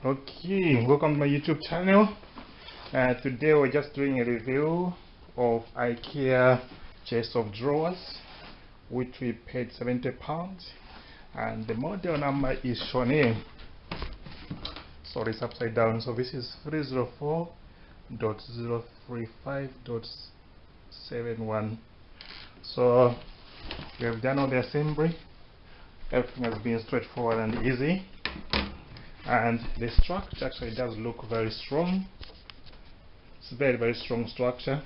Okay, welcome to my YouTube channel. Today we're just doing a review of Ikea chest of drawers, which we paid £70, and the model number is shown here. Sorry, it's upside down. So this is 304.035.71. So we have done all the assembly. Everything has been straightforward and easy. And the structure actually does look very strong. It's a very strong structure.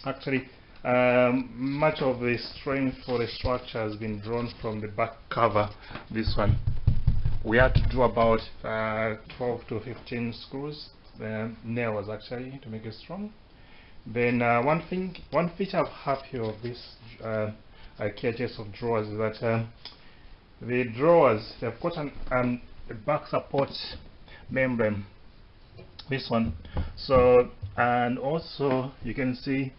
Actually, much of the strength for the structure has been drawn from the back cover. This one, we had to do about 12 to 15 screws, nails actually, to make it strong. Then one feature I'm happy of this Ikea chest of drawers is that the drawers, they've got a back support membrane, this one. So, and also you can see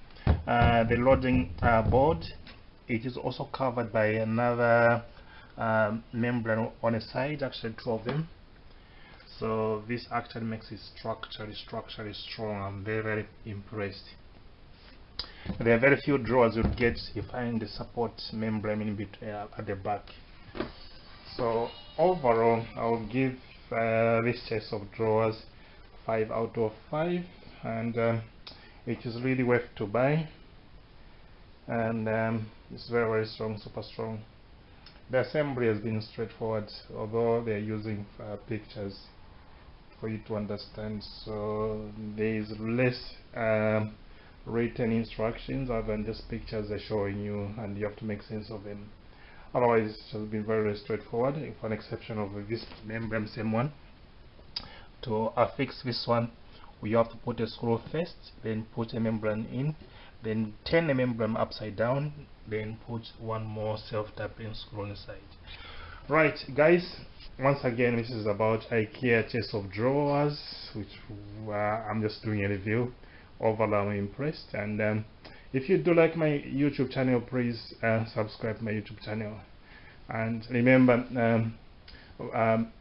the loading board, it is also covered by another membrane on the side, actually two of them. So this actually makes it structurally strong. I'm very impressed. There are very few drawers you'll get you find the support membrane in between at the back. So overall, I'll give this chest of drawers 5 out of 5, and it is really worth to buy, and it's very strong, super strong. The assembly has been straightforward, although they're using pictures for you to understand, so there is less written instructions other than just pictures they're showing you, and you have to make sense of them. Otherwise, it has been very straightforward, with an exception of this membrane, same one. To affix this one, we have to put a screw first, then put a membrane in, then turn the membrane upside down, then put one more self-tapping screw on the side. Right, guys, once again, this is about Ikea chest of drawers, which I'm just doing a review. Overall, I'm impressed, and if you do like my YouTube channel, please subscribe to my YouTube channel. And remember,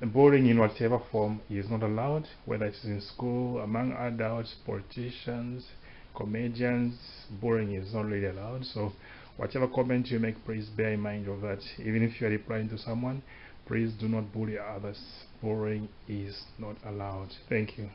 bullying in whatever form is not allowed, whether it's in school, among adults, politicians, comedians. Bullying is not really allowed. So whatever comment you make, please bear in mind of that. Even if you're replying to someone, please do not bully others. Bullying is not allowed. Thank you.